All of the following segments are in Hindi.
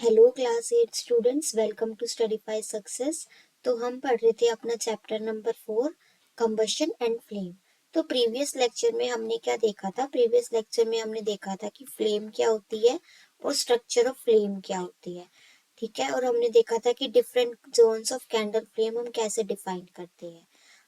Hello class 8 students, welcome to Studyfy success. तो हम पढ़ रहे थे अपना chapter number 4, combustion and flame. तो प्रीवियस लेक्चर में हमने क्या देखा था? प्रीवियस लेक्चर में हमने देखा था कि फ्लेम क्या होती है और स्ट्रक्चर ऑफ फ्लेम क्या होती है। ठीक है, और हमने देखा था कि different zones of candle flame हम कैसे डिफाइन करते हैं।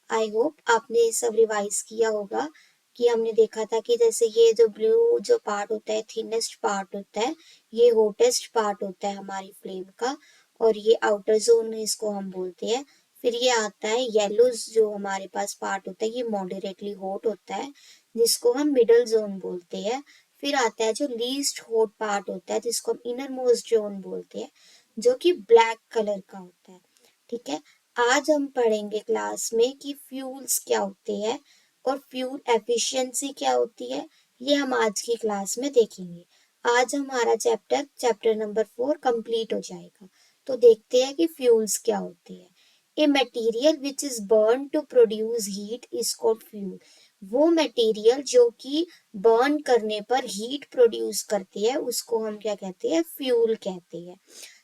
आई होप आपने ये सब रिवाइज किया होगा कि हमने देखा था कि जैसे ये जो ब्लू जो पार्ट होता है, थिनेस्ट पार्ट होता है, ये होटेस्ट पार्ट होता है हमारी फ्लेम का, और ये आउटर जोन इसको हम बोलते हैं। फिर ये आता है येलो जो हमारे पास पार्ट होता है, ये मॉडरेटली हॉट होता है जिसको हम मिडल जोन बोलते हैं। फिर आता है जो लीस्ट हॉट पार्ट होता है जिसको हम इनर मोस्ट जोन बोलते हैं, जो कि ब्लैक कलर का होता है। ठीक है, आज हम पढ़ेंगे क्लास में कि फ्यूल्स क्या होते हैं और फ्यूल एफिशिएंसी क्या होती है। ये हम आज की क्लास में देखेंगे। आज हमारा चैप्टर नंबर 4 कंप्लीट हो जाएगा। तो देखते हैं कि फ्यूल्स क्या होते हैं। A material which is burn to produce heat is called fuel. वो मटेरियल जो कि बर्न करने पर हीट प्रोड्यूस करती है उसको हम क्या कहते हैं? फ्यूल कहते हैं।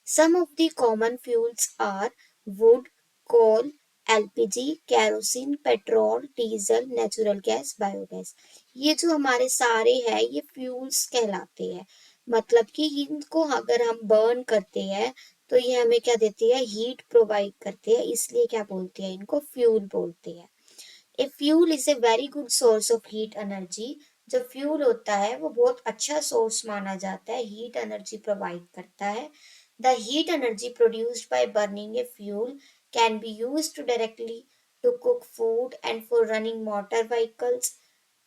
Some of the common fuels are wood, coal, LPG, kerosene, petrol, diesel, natural gas, biogas. ये जो हमारे सारे हैं ये फ्यूल्स कहलाते हैं। मतलब कि इनको अगर हम बर्न करते हैं तो ये हमें क्या देती है? हीट प्रोवाइड करते हैं, इसलिए क्या बोलते हैं? इनको फ्यूल बोलते हैं। A fuel is a very good source of heat energy. जो फ्यूल होता है वो बहुत अच्छा सोर्स माना जाता है, हीट एनर्जी प्रोवाइड करता है। The heat energy produced by burning a fuel can be used directly to cook food and for running motor vehicles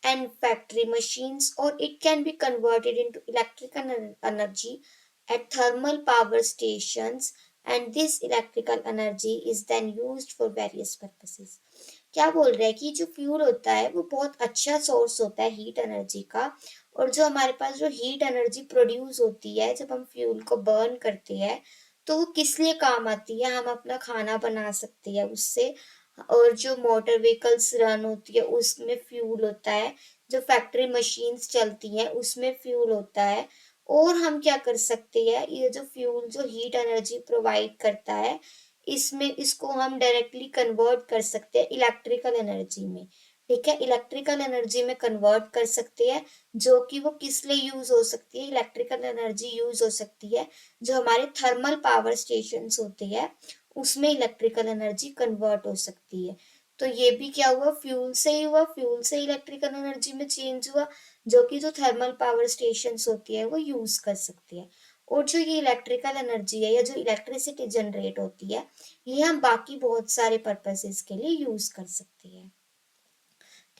and factory machines, or it can be converted into electrical energy at thermal power stations, and this electrical energy is then used for various purposes. क्या बोल रहे हैं कि जो फ्यूल होता है वो बहुत अच्छा सोर्स होता है हीट एनर्जी का, और जो हमारे पास जो हीट एनर्जी प्रोड्यूस होती है जब हम फ्यूल को बर्न करते हैं तो वो किस लिए काम आती है? हम अपना खाना बना सकते हैं उससे, और जो मोटर व्हीकल्स रन होती है उसमें फ्यूल होता है, जो फैक्ट्री मशीन्स चलती हैं उसमें फ्यूल होता है। और हम क्या कर सकते हैं? ये जो फ्यूल जो हीट एनर्जी प्रोवाइड करता है इसमें इसको हम डायरेक्टली कन्वर्ट कर सकते हैं इलेक्ट्रिकल एनर्जी में। ठीक है, इलेक्ट्रिकल एनर्जी में कन्वर्ट कर सकते हैं, जो कि वो किस लिए यूज हो सकती है? इलेक्ट्रिकल एनर्जी यूज हो सकती है जो हमारे थर्मल पावर स्टेशन होते हैं उसमें इलेक्ट्रिकल एनर्जी कन्वर्ट हो सकती है। तो ये भी क्या हुआ? फ्यूल से ही हुआ, फ्यूल से इलेक्ट्रिकल एनर्जी में चेंज हुआ, जो कि जो थर्मल पावर स्टेशन होती है वो यूज कर सकती है। और जो ये इलेक्ट्रिकल एनर्जी है या जो इलेक्ट्रिसिटी जनरेट होती है ये हम बाकी बहुत सारे पर्पसेस के लिए यूज कर सकते हैं।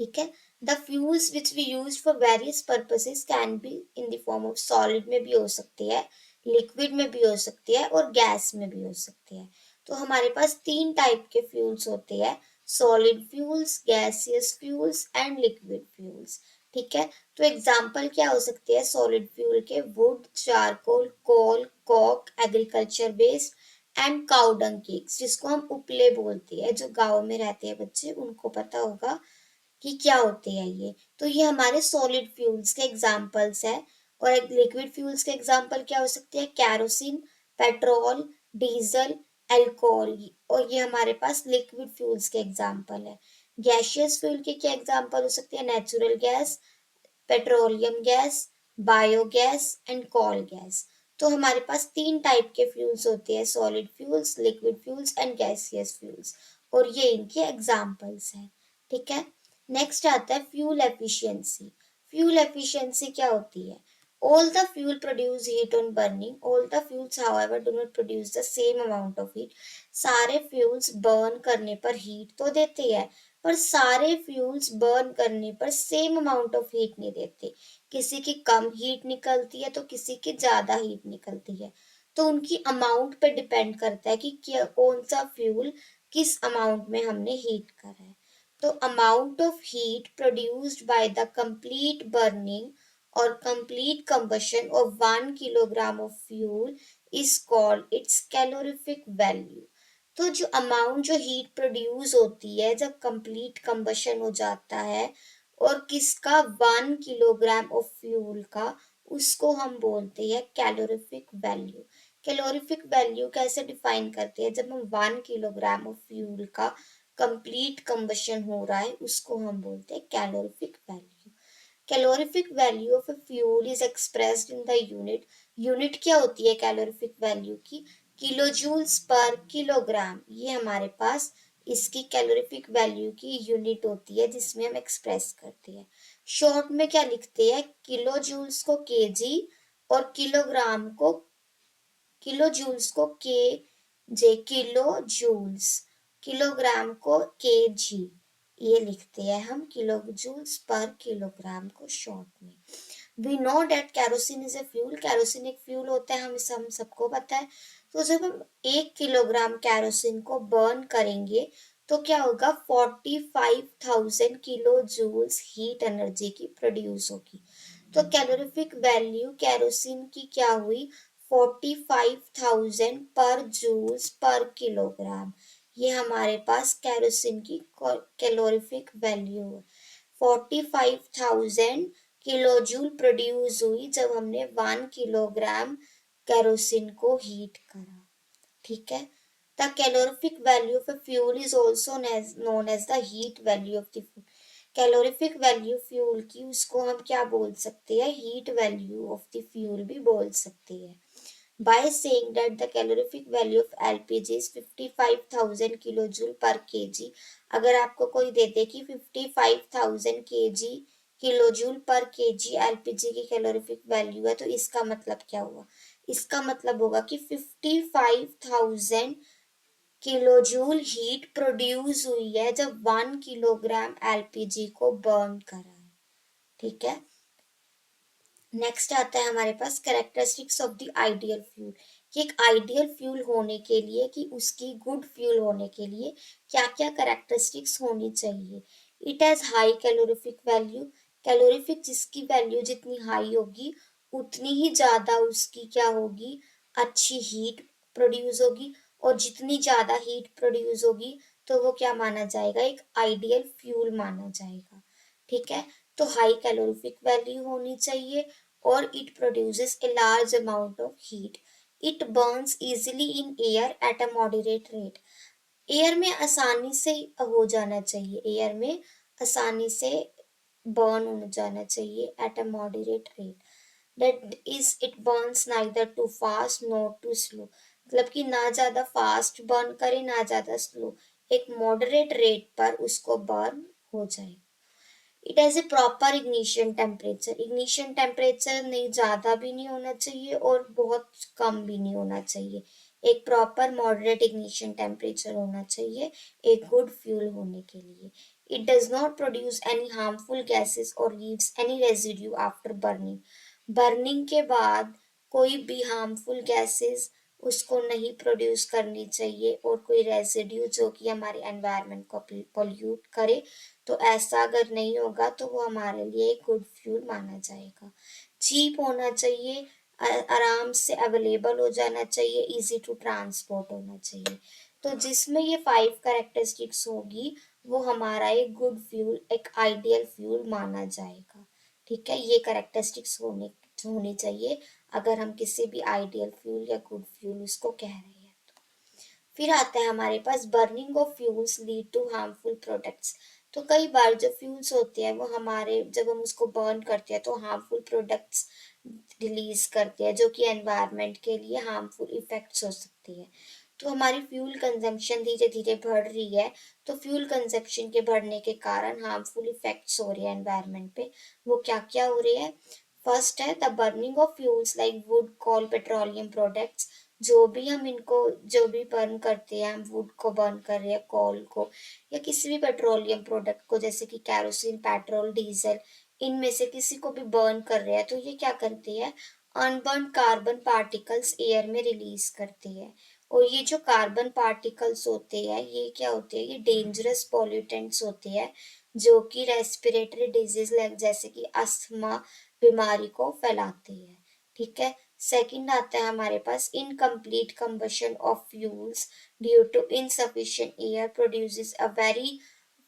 ठीक है, the fuels which we use for various purposes can be in the form of solid में भी हो सकती है, लिक्विड में भी हो सकती है और गैस में भी हो सकती है। तो हमारे पास तीन टाइप के फ्यूल्स होते हैं: solid fuels, gaseous fuels and liquid fuels. ठीक है, तो एग्जाम्पल क्या हो सकते हैं सॉलिड फ्यूल के? Wood, charcoal, coal, coke, agriculture waste and cow dung cakes, जिसको हम उपले बोलते हैं। जो गाँव में रहते हैं बच्चे उनको पता होगा कि क्या होते हैं ये। तो ये हमारे सॉलिड फ्यूल्स के एग्जांपल्स है। और एक लिक्विड फ्यूल्स के एग्जांपल क्या हो सकते हैं? कैरोसिन, पेट्रोल, डीजल, एल्कोहल, और ये हमारे पास लिक्विड फ्यूल्स के एग्जांपल है। गैशियस फ्यूल के क्या एग्जांपल हो सकते हैं? Natural gas, petroleum gas, biogas and coal gas. तो हमारे पास तीन टाइप के फ्यूल्स होते हैं: solid fuels, liquid fuels and gaseous fuels, और ये इनके एग्जांपल्स हैं। ठीक है, नेक्स्ट आता है फ्यूल एफिशिएंसी। फ्यूल एफिशिएंसी क्या होती है? All the fuel produce heat on burning. All the fuels, however, do not produce the same amount of heat. सारे फ्यूल्स बर्न करने पर हीट तो देते हैं, पर सारे फ्यूल्स बर्न करने पर सेम अमाउंट ऑफ हीट नहीं देते। किसी की कम हीट निकलती है तो किसी की ज्यादा हीट निकलती है। तो उनकी अमाउंट पे डिपेंड करता है कि क्या कौन सा फ्यूल किस अमाउंट में हमने हीट करा है। तो amount of heat produced by the complete burning or complete combustion of 1 kilogram of fuel is called its calorific value. तो जो अमाउंट जो हीट प्रोड्यूस होती है जब कंप्लीट कंबशन हो जाता है और किसका? 1 किलोग्राम ऑफ फ्यूल का, उसको हम बोलते हैं कैलोरीफिक वैल्यू। कैलोरीफिक वैल्यू कैसे डिफाइन करते हैं? जब हम 1 किलोग्राम ऑफ फ्यूल का कंप्लीट कंबशन हो रहा है उसको हम बोलते हैं calorific value. Calorific value of a fuel is expressed in the unit. Unit क्या होती है कैलोरीफिक वैल्यू की? किलोजूल्स पर किलोग्राम। ये हमारे पास इसकी कैलोरीफिक वैल्यू की यूनिट होती है जिसमें हम एक्सप्रेस करते हैं। शॉर्ट में क्या लिखते हैं? किलो जूल्स को केजी और किलो जूल्स को के जे, किलो जूल्स, किलोग्राम को के जी, ये लिखते हैं हम किलो जूल्स पर किलोग्राम को शॉर्ट में। We know that kerosene is a fuel. Kerosene एक फ्यूल होता है, हम सबको पता है। तो जब हम 1 किलोग्राम कैरोसिन को बर्न करेंगे तो क्या होगा? 45,000 किलो जूल्स हीट एनर्जी की प्रोड्यूस होगी। तो कैलोरीफिक वैल्यू कैरोसिन की क्या हुई? 45,000 पर जूल्स पर किलोग्राम। ये हमारे पास कैरोसिन की कैलोरीफिक वैल्यू है। 45,000 किलो जूल प्रोड्यूस हुई जब हमने 1 किलोग्राम कैरोसिन को हीट करा। ठीक है। The calorific value of a fuel is also known as the heat value of the fuel। Calorific value fuel की उसको हम क्या बोल सकते हैं? Heat value of the fuel भी बोल सकते हैं। By saying that the calorific value of LPG is 55,000 kilojoule पर केजी। अगर आपको कोई दे दे कि 55,000 केजी किलोजूल पर केजी एलपीजी की कैलोरीफिक वैल्यू है, तो इसका मतलब क्या हुआ? इसका मतलब होगा कि 55,000 किलोजूल हीट प्रोड्यूस हुई है जब 1 किलोग्राम एलपीजी को बर्न करा है। ठीक है। नेक्स्ट आता है हमारे पास characteristics of the ideal fuel. कि एक आइडियल फ्यूल होने के लिए, कि उसकी गुड फ्यूल होने के लिए क्या क्या कैरेक्टरिस्टिक्स होनी चाहिए? It has high calorific value. Calorific जिसकी वैल्यू जितनी हाई होगी उतनी ही ज्यादा उसकी क्या होगी? अच्छी हीट प्रोड्यूस होगी। और जितनी ज्यादा हीट प्रोड्यूस होगी तो वो क्या माना जाएगा? एक आइडियल फ्यूल माना जाएगा। ठीक है। तो हाई कैलोरीफिक वैल्यू होनी चाहिए और it produces a large amount of heat. It Burns easily in air at a moderate rate. Air में आसानी से हो जाना चाहिए, एयर में आसानी से बर्न हो जाना चाहिए at a moderate rate. That is it burns neither too fast not too slow. मतलब कि ना ज्यादा फास्ट बर्न करे ना ज्यादा स्लो, एक मॉडरेट रेट पर उसको बर्न हो जाए। It has a proper ignition temperature. Ignition temperature नहीं ज्यादा भी नहीं होना चाहिए और बहुत कम भी नहीं होना चाहिए। एक प्रॉपर मॉडरेट इग्निशन टेम्परेचर होना चाहिए एक गुड फ्यूल होने के लिए। It does not produce any harmful gases और leaves any residue after burning. Burning के बाद कोई भी हार्मफुल गैसेस उसको नहीं प्रोड्यूस करनी चाहिए और कोई रेजिड्यू जो कि हमारे एनवायरनमेंट को पोल्यूट करे, तो ऐसा अगर नहीं होगा तो वो हमारे लिए एक गुड फ्यूल माना जाएगा। चीप होना चाहिए, आराम से अवेलेबल हो जाना चाहिए, इजी टू ट्रांसपोर्ट होना चाहिए। तो जिसमें ये 5 कैरेक्टरिस्टिक्स होगी वो हमारा एक गुड फ्यूल, एक आइडियल फ्यूल माना जाएगा। ठीक है। ये कैरेक्टरिस्टिक्स होनी चाहिए अगर हम किसी भी आइडियल फ्यूल या गुड फ्यूल उसको कह रहे हैं। फिर आता है हमारे पास burning of fuels lead to harmful products. तो कई बार जो फ्यूल्स होते हैं वो हमारे, जब हम उसको बर्न करते हैं तो हार्मफुल प्रोडक्ट्स रिलीज करते हैं जो कि एनवायरनमेंट के लिए हार्मफुल इफेक्ट्स हो सकती है। तो हमारी फ्यूल कंजम्पशन धीरे धीरे बढ़ रही है। तो फ्यूल कंजम्पशन के बढ़ने के कारण हार्मफुल इफेक्ट्स हो रहे हैं एनवायरनमेंट पे। वो क्या क्या हो रहे हैं? फर्स्ट है the burning of fuels like wood, coal, petroleum products. जो भी बर्न करते हैं, हम वुड को बर्न कर रहे हैं, कोल को या किसी भी पेट्रोलियम प्रोडक्ट को, जैसे कि कैरोसिन, पेट्रोल, डीजल, इनमें से किसी को भी बर्न कर रहे हैं, तो ये क्या करते हैं? अनबर्न कार्बन पार्टिकल्स एयर में रिलीज करते हैं। और ये जो कार्बन पार्टिकल्स होते हैं ये क्या होते हैं? ये डेंजरस पॉल्यूटेंट्स होते हैं जो कि रेस्पिरेटरी डिजीज जैसे कि अस्थमा बीमारी को फैलाते हैं। ठीक है। सेकंड आता है हमारे पास incomplete combustion of fuels due to insufficient air produces a very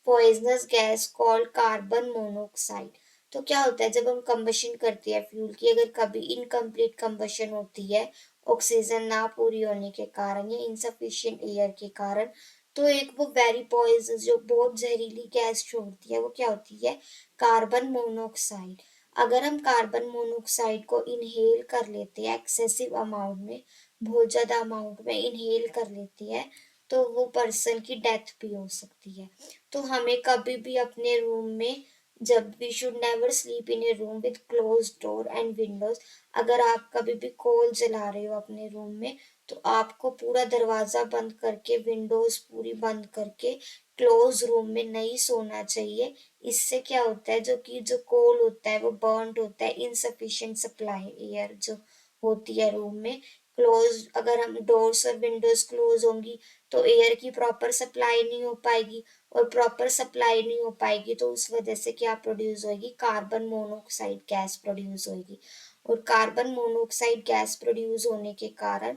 poisonous gas called carbon monoxide. तो क्या होता है, जब हम कंबशन करते हैं फ्यूल की, अगर कभी इनकम्प्लीट कंबशन होती है ऑक्सीजन ना पूरी होने के कारण या इनसफिशिएंट एयर के कारण, तो एक वो वेरी पॉइजन जो बहुत जहरीली गैस छोड़ती है वो क्या होती है, कार्बन मोनोऑक्साइड। अगर हम कार्बन मोनोऑक्साइड को इनहेल कर लेते हैं एक्सेसिव अमाउंट में, बहुत ज्यादा अमाउंट में इनहेल कर लेते हैं, तो वो पर्सन की डेथ भी हो सकती है। तो हमें कभी भी अपने रूम में, जब we should never sleep in a room with close door and windows. अगर आप कभी भी कोल जला रहे हो अपने रूम में, तो आपको पूरा दरवाजा बंद करके, विंडोज पूरी बंद करके, क्लोज रूम में नहीं सोना चाहिए। इससे क्या होता है, जो कोल होता है वो बर्न्ड होता है, इनसफिशिएंट सप्लाई एयर जो होती है रूम में। क्लोज, अगर हम डोर्स और विंडोज क्लोज होंगी तो एयर की प्रॉपर सप्लाई नहीं हो पाएगी, और प्रॉपर सप्लाई नहीं हो पाएगी तो उस वजह से क्या प्रोड्यूस होगी, कार्बन मोनोऑक्साइड गैस प्रोड्यूस होगी। और कार्बन मोनोऑक्साइड गैस प्रोड्यूस होने के कारण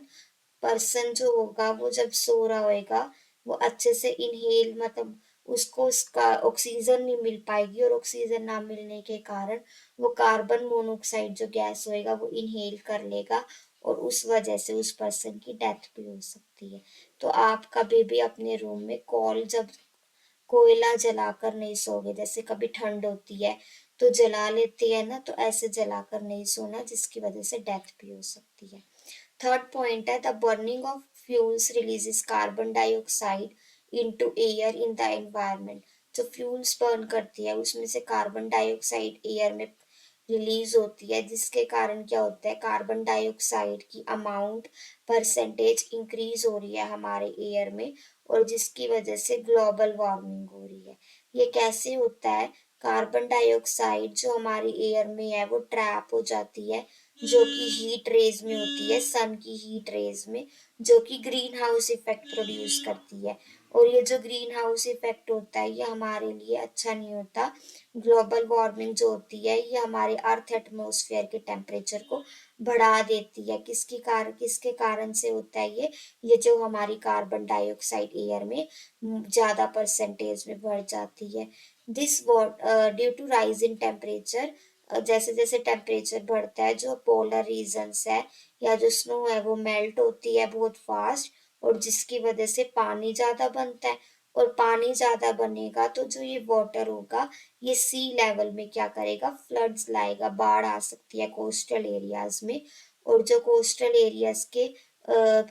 पर्सन जो होगा वो जब सो रहा होएगा, वो अच्छे से इनहेल, मतलब उसको उसका ऑक्सीजन नहीं मिल पाएगी, और ऑक्सीजन ना मिलने के कारण वो कार्बन मोनोऑक्साइड जो गैस होएगा वो इनहेल कर लेगा, और उस वजह से उस पर्सन की डेथ भी हो सकती है। तो आप कभी भी अपने रूम में कॉल, जब कोयला जलाकर नहीं सोओगे, जैसे कभी ठंड होती है तो जला लेते हैं ना, तो ऐसे जलाकर नहीं सोना, जिसकी वजह से डेथ भी हो सकती है। थर्ड पॉइंट है, the burning of fuels releases carbon dioxide into air in the environment. जो फ्यूल्स बर्न करती है उसमें से कार्बन डाइऑक्साइड एयर में रिलीज होती है, जिसके कारण क्या होता है, कार्बन डाइऑक्साइड की अमाउंट परसेंटेज इंक्रीज हो रही है हमारे एयर में, और जिसकी वजह से ग्लोबल वार्मिंग हो रही है। ये कैसे होता है, कार्बन डाइऑक्साइड जो हमारी एयर में है वो ट्रैप हो जाती है, जो कि हीट रेज में होती है, सन की हीट रेज में, जो कि ग्रीन हाउस इफेक्ट प्रोड्यूस करती है। और ये जो ग्रीन हाउस इफेक्ट होता है ये हमारे लिए अच्छा नहीं होता। ग्लोबल वार्मिंग जो होती है ये हमारे अर्थ एटमॉस्फेयर के टेम्परेचर को बढ़ा देती है। किसके कारण से होता है ये जो हमारी कार्बन डाइऑक्साइड एयर में ज्यादा परसेंटेज में बढ़ जाती है। This due to rise in temperature, जैसे जैसे टेम्परेचर बढ़ता है, जो पोलर रीजन्स है या जो स्नो है वो मेल्ट होती है बहुत फास्ट, और जिसकी वजह से पानी ज्यादा बनता है। और पानी ज्यादा बनेगा तो जो ये वाटर होगा ये सी लेवल में क्या करेगा, फ्लड्स लाएगा, बाढ़ आ सकती है कोस्टल एरियाज में। और जो कोस्टल एरियाज के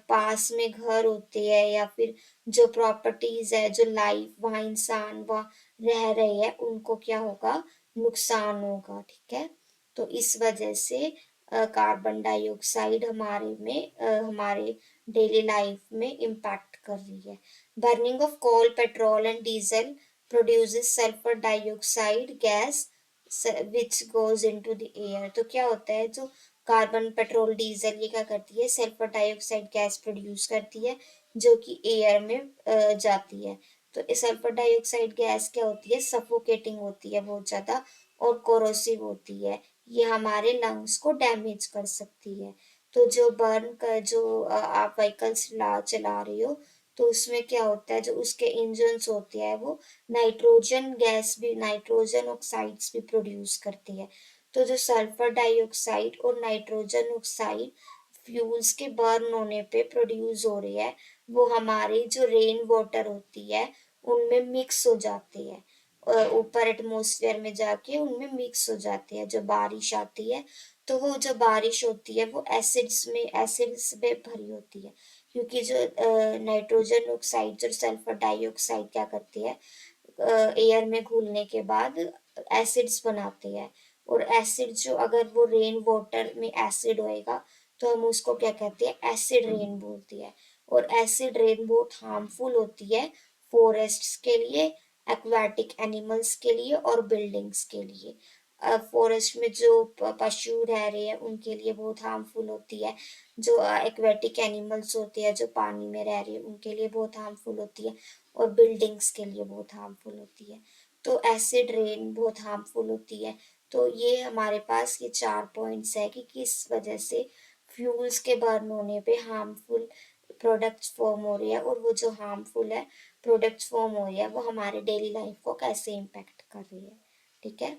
पास में घर होते हैं या फिर जो प्रॉपर्टीज है, जो लाइफ वहाँ इंसान वहाँ रह रहे हैं, उनको क्या होगा, नुकसान होगा। ठीक है, तो इस वजह से कार्बन डाइऑक्साइड हमारे डेली लाइफ में इम्पैक्ट कर रही है। Burning of coal, petrol and diesel produces sulphur dioxide gas which goes into the air. तो क्या होता है, जो कार्बन, पेट्रोल, डीजल ये क्या करती है, सल्फर डाइऑक्साइड गैस प्रोड्यूस करती है, जो कि एयर में जाती है। तो सल्फर डाइऑक्साइड गैस क्या होती है, सफोकेटिंग होती है बहुत ज्यादा, और कोरोसिव होती है। ये हमारे लंग्स को डैमेज कर सकती है। तो जो बर्न कर जो आप व्हीकल्स चला रही हो, तो उसमें क्या होता है, जो उसके इंजन्स होते हैं वो नाइट्रोजन ऑक्साइड्स भी प्रोड्यूस करती है। तो जो सल्फर डाइऑक्साइड और नाइट्रोजन ऑक्साइड फ्यूल्स के बर्न होने पे प्रोड्यूस हो रही है, वो हमारी जो रेन वाटर होती है उनमें मिक्स हो जाती है, ऊपर एटमॉस्फेयर में जाके उनमें मिक्स हो जाती है। जो बारिश आती है तो वो जो बारिश होती है वो एसिड्स में भरी होती है, क्योंकि जो नाइट्रोजन ऑक्साइड और सल्फर डाइऑक्साइड क्या करती है, एयर में घुलने के बाद एसिड्स बनाते हैं। और एसिड जो, अगर वो रेन वाटर में एसिड होएगा तो हम उसको क्या कहते हैं, एसिड रेन बोलती है। और एसिड रेन बहुत हार्मफुल होती है फॉरेस्ट्स के लिए, एक्वाटिक एनिमल्स के लिए और बिल्डिंग्स के लिए। फॉरेस्ट में जो पशु रह रहे हैं उनके लिए बहुत हार्मफुल होती है। जो एक्वेटिक एनिमल्स होते हैं जो पानी में रह रहे हैं उनके लिए बहुत हार्मफुल होती है, और बिल्डिंग्स के लिए बहुत हार्मफुल होती है। तो एसिड रेन बहुत हार्मफुल होती है। तो ये हमारे पास ये 4 पॉइंट्स है कि किस वजह से फ्यूल्स के बर्न होने पे हार्मफुल प्रोडक्ट्स फॉर्म हो रही है, और वो जो हार्मफुल है प्रोडक्ट्स फॉर्म हो रही है वो हमारे डेली लाइफ को कैसे इम्पेक्ट कर रही है। ठीक है,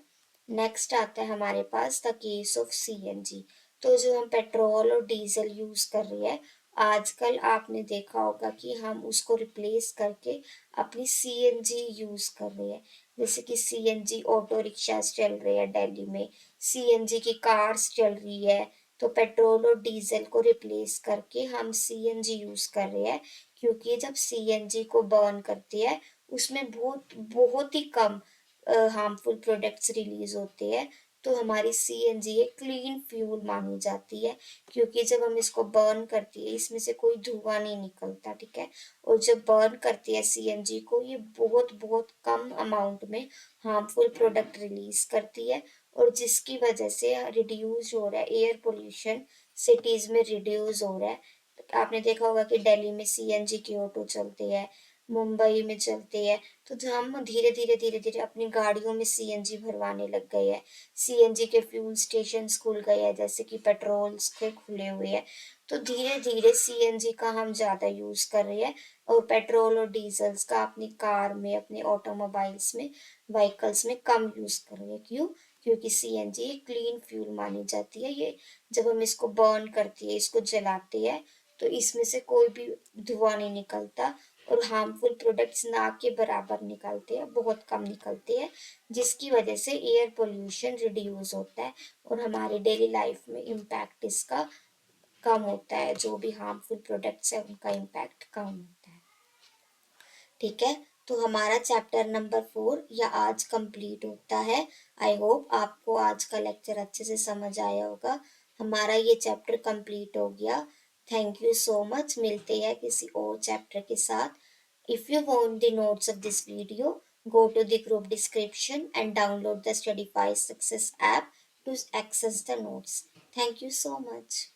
नेक्स्ट आता है हमारे पास द केस ऑफ सीएनजी। तो जो हम पेट्रोल और डीजल यूज कर रही है, आजकल आपने देखा होगा कि हम उसको रिप्लेस करके अपनी सीएनजी यूज कर रहे हैं। जैसे कि सीएनजी ऑटो रिक्शास चल रहे हैं दिल्ली में, सीएनजी की कार्स चल रही है। तो पेट्रोल और डीजल को रिप्लेस करके हम सीएनजी यूज कर रहे हैं, क्योंकि जब सीएनजी को बर्न करती है उसमें बहुत बहुत ही कम हार्मफुल प्रोडक्ट्स रिलीज होते हैं। तो हमारी सीएनजी एक क्लीन फ्यूल मानी जाती है, क्योंकि जब हम इसको बर्न करती है इसमें से कोई धुआं नहीं निकलता, ठीक है। और जब बर्न करती है सीएनजी को, ये बहुत बहुत कम अमाउंट में हार्मफुल प्रोडक्ट रिलीज करती है, और जिसकी वजह से रिड्यूस हो रहा है एयर पोल्यूशन, सिटीज में रिड्यूस हो रहा है। आपने देखा होगा कि दिल्ली में सीएनजी के ऑटो चलते हैं, मुंबई में चलते हैं। तो जो हम धीरे धीरे अपनी गाड़ियों में सीएनजी भरवाने लग गए हैं, सीएनजी के फ्यूल स्टेशन खुल गए हैं, जैसे कि पेट्रोल्स के खुले हुए हैं। तो धीरे धीरे सीएनजी का हम ज्यादा यूज कर रहे हैं, और पेट्रोल और डीजल्स का अपनी कार में, अपने ऑटोमोबाइल्स में, व्हीकल्स में कम यूज कर रहे हैं। क्यों? क्योंकि सीएनजी एक क्लीन फ्यूल मानी जाती है। ये जब हम इसको बर्न करती है, इसको जलाते हैं, तो इसमें से कोई भी धुआं नहीं निकलता, और हार्मफुल प्रोडक्ट्स ना के बराबर निकलते हैं, बहुत कम निकलते हैं, जिसकी वजह से एयर पोल्यूशन रिड्यूस होता है, और हमारे डेली लाइफ में इम्पैक्ट इसका कम होता है। जो भी हार्मफुल प्रोडक्ट्स है उनका इम्पैक्ट कम होता है, ठीक है। तो हमारा चैप्टर नंबर 4 या आज कंप्लीट होता है। आई होप आपको आज का लेक्चर अच्छे से समझ आया होगा। हमारा ये चैप्टर कंप्लीट हो गया। Thank you so much. मिलते हैं किसी और चैप्टर के साथ। If you want the notes of this video, go to the group description and download the Studify Success app to access the notes. Thank you so much.